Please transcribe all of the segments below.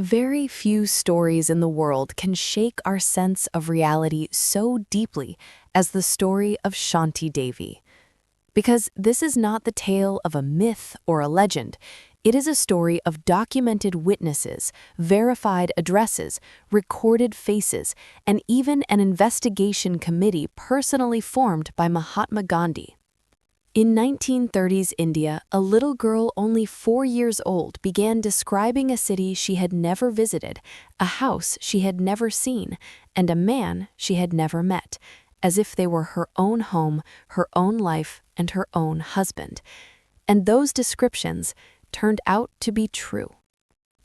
Very few stories in the world can shake our sense of reality so deeply as the story of Shanti Devi. Because this is not the tale of a myth or a legend, it is a story of documented witnesses, verified addresses, recorded faces, and even an investigation committee personally formed by Mahatma Gandhi. In 1930s India, a little girl only 4 years old began describing a city she had never visited, a house she had never seen, and a man she had never met, as if they were her own home, her own life, and her own husband. And those descriptions turned out to be true.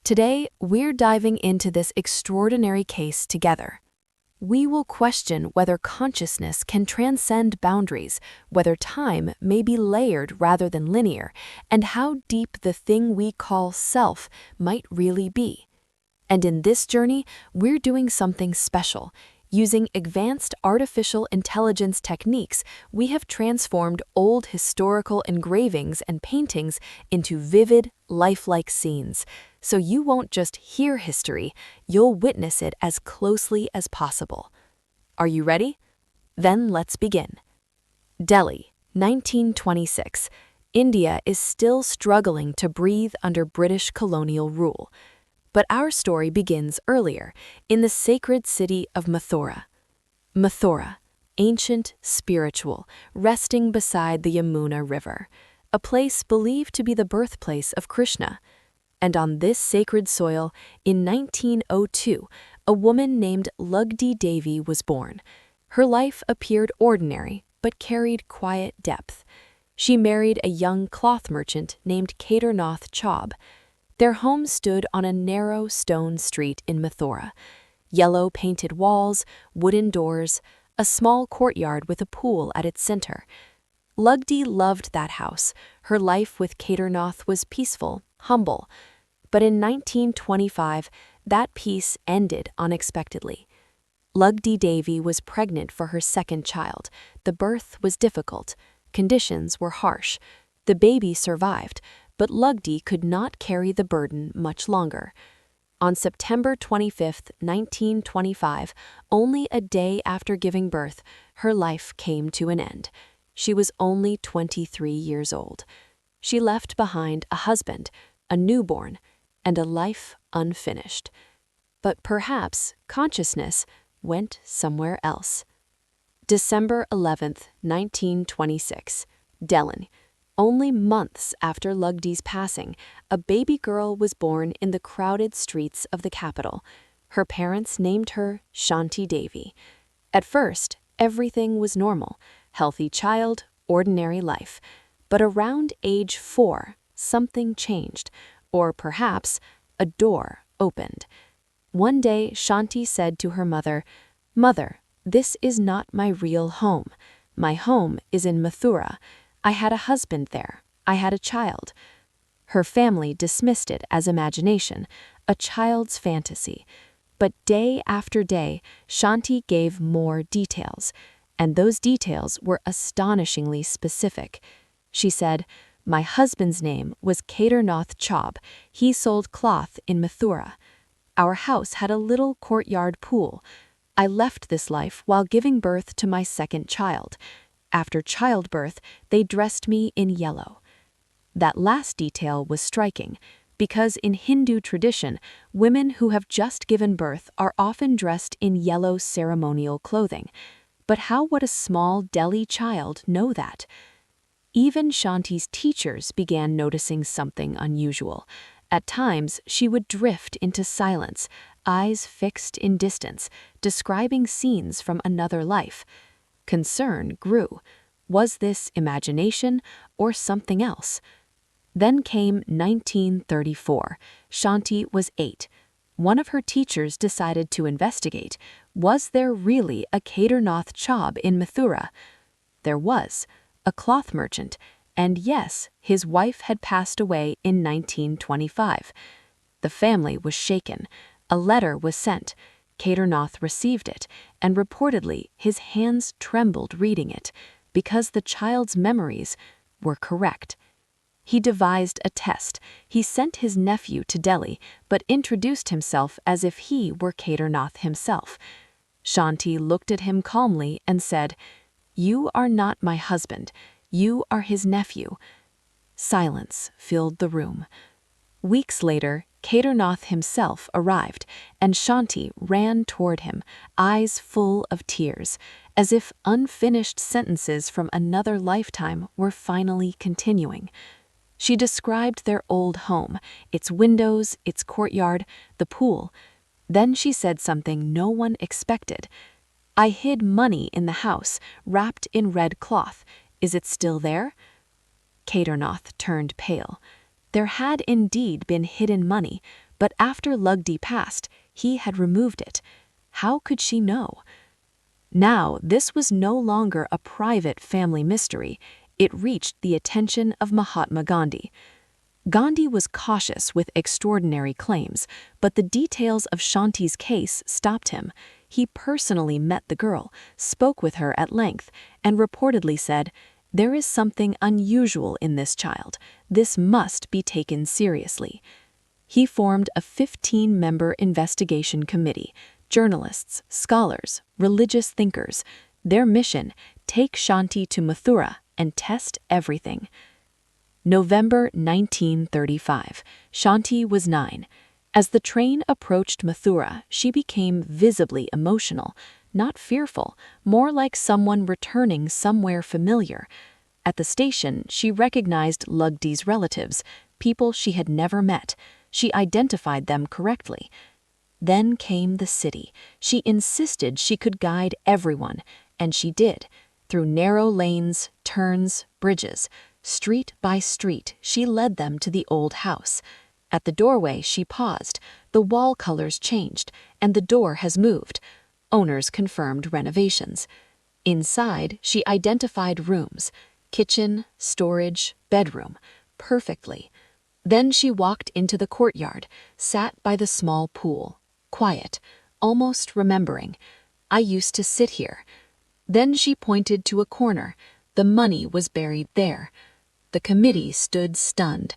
Today, we're diving into this extraordinary case together. We will question whether consciousness can transcend boundaries, whether time may be layered rather than linear, and how deep the thing we call self might really be. And in this journey, we're doing something special. Using advanced artificial intelligence techniques, we have transformed old historical engravings and paintings into vivid, lifelike scenes. So you won't just hear history, you'll witness it as closely as possible. Are you ready? Then let's begin. Delhi, 1926. India is still struggling to breathe under British colonial rule. But our story begins earlier, in the sacred city of Mathura. Mathura, ancient, spiritual, resting beside the Yamuna River, a place believed to be the birthplace of Krishna. And on this sacred soil, in 1902, a woman named Lugdi Devi was born. Her life appeared ordinary, but carried quiet depth. She married a young cloth merchant named Kedarnath Chaube. Their home stood on a narrow stone street in Mathura. Yellow painted walls, wooden doors, a small courtyard with a pool at its center. Lugdi loved that house. Her life with Kedarnath was peaceful, humble. But in 1925, that peace ended unexpectedly. Lugdi Devi was pregnant for her second child. The birth was difficult. Conditions were harsh. The baby survived, but Lugdi could not carry the burden much longer. On September 25, 1925, only a day after giving birth, her life came to an end. She was only 23 years old. She left behind a husband, a newborn, and a life unfinished. But perhaps consciousness went somewhere else. December 11, 1926, Delhi. Only months after Lugdi's passing, a baby girl was born in the crowded streets of the capital. Her parents named her Shanti Devi. At first, everything was normal. Healthy child, ordinary life. But around age 4, something changed. Or perhaps, a door opened. One day, Shanti said to her mother, "Mother, this is not my real home. My home is in Mathura. I had a husband there. I had a child." Her family dismissed it as imagination, a child's fantasy. But day after day, Shanti gave more details, and those details were astonishingly specific. She said, "My husband's name was Kedarnath Chaube. He sold cloth in Mathura. Our house had a little courtyard pool. I left this life while giving birth to my second child. After childbirth, they dressed me in yellow." That last detail was striking, because in Hindu tradition, women who have just given birth are often dressed in yellow ceremonial clothing. But how would a small Delhi child know that? Even Shanti's teachers began noticing something unusual. At times, she would drift into silence, eyes fixed in distance, describing scenes from another life. Concern grew. Was this imagination or something else? Then came 1934. Shanti was 8. One of her teachers decided to investigate. Was there really a Kedarnath Chaube in Mathura? There was, a cloth merchant, and yes, his wife had passed away in 1925. The family was shaken. A letter was sent. Kedarnath received it, and reportedly his hands trembled reading it, because the child's memories were correct. He devised a test. He sent his nephew to Delhi, but introduced himself as if he were Kedarnath himself. Shanti looked at him calmly and said, "You are not my husband. You are his nephew." Silence filled the room. Weeks later, Kedarnath himself arrived, and Shanti ran toward him, eyes full of tears, as if unfinished sentences from another lifetime were finally continuing. She described their old home, its windows, its courtyard, the pool. Then she said something no one expected. "I hid money in the house, wrapped in red cloth. Is it still there?" Kedarnath turned pale. There had indeed been hidden money, but after Lugdi passed, he had removed it. How could she know? Now, this was no longer a private family mystery. It reached the attention of Mahatma Gandhi. Gandhi was cautious with extraordinary claims, but the details of Shanti's case stopped him. He personally met the girl, spoke with her at length, and reportedly said, "There is something unusual in this child. This must be taken seriously." He formed a 15-member investigation committee, journalists, scholars, religious thinkers. Their mission: take Shanti to Mathura and test everything. November 1935. Shanti was 9. As the train approached Mathura, she became visibly emotional, not fearful, more like someone returning somewhere familiar. At the station, she recognized Lugdi's relatives, people she had never met. She identified them correctly. Then came the city. She insisted she could guide everyone, and she did. Through narrow lanes, turns, bridges, street by street, she led them to the old house. At the doorway, she paused. The wall colors changed, and the door has moved. Owners confirmed renovations. Inside, she identified rooms: kitchen, storage, bedroom, perfectly. Then she walked into the courtyard, sat by the small pool, quiet, almost remembering. "I used to sit here." Then she pointed to a corner. The money was buried there. The committee stood stunned.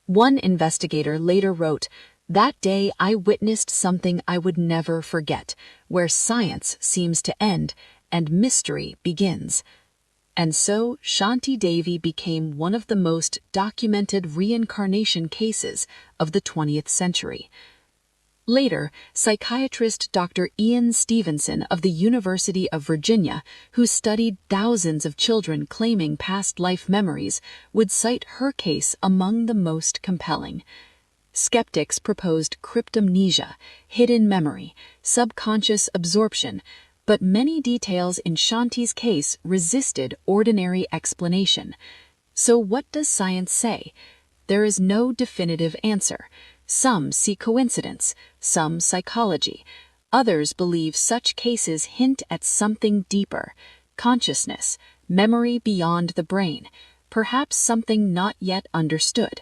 One investigator later wrote, "That day I witnessed something I would never forget, where science seems to end and mystery begins." And so Shanti Devi became one of the most documented reincarnation cases of the 20th century. Later, psychiatrist Dr. Ian Stevenson of the University of Virginia, who studied thousands of children claiming past life memories, would cite her case among the most compelling. Skeptics proposed cryptomnesia, hidden memory, subconscious absorption, but many details in Shanti's case resisted ordinary explanation. So what does science say? There is no definitive answer. Some see coincidence, some psychology. Others believe such cases hint at something deeper: consciousness, memory beyond the brain, perhaps something not yet understood.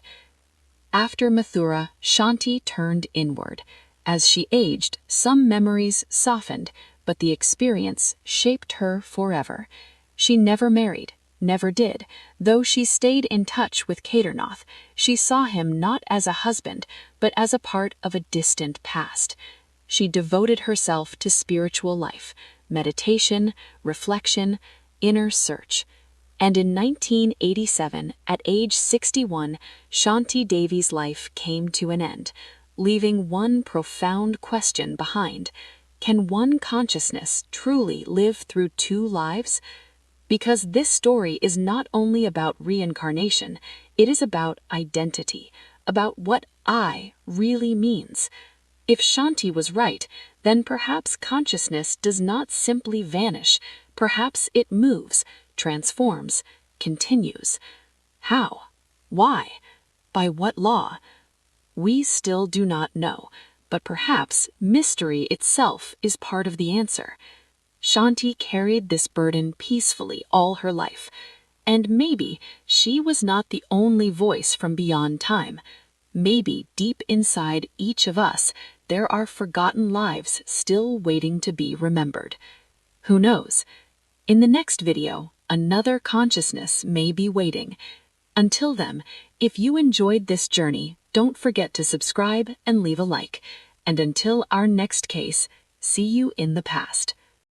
After Mathura, Shanti turned inward. As she aged, some memories softened, but the experience shaped her forever. She never married, never did. Though she stayed in touch with Kedarnath, she saw him not as a husband, but as a part of a distant past. She devoted herself to spiritual life, meditation, reflection, inner search. And in 1987, at age 61, Shanti Devi's life came to an end, leaving one profound question behind: can one consciousness truly live through two lives? Because this story is not only about reincarnation, it is about identity, about what I really means. If Shanti was right, then perhaps consciousness does not simply vanish. Perhaps it moves, transforms, continues. How? Why? By what law? We still do not know, but perhaps mystery itself is part of the answer. Shanti carried this burden peacefully all her life, and maybe she was not the only voice from beyond time. Maybe deep inside each of us there are forgotten lives still waiting to be remembered. Who knows? In the next video, another consciousness may be waiting. Until then, If you enjoyed this journey, don't forget to subscribe and leave a like. And until our next case, see you in the past.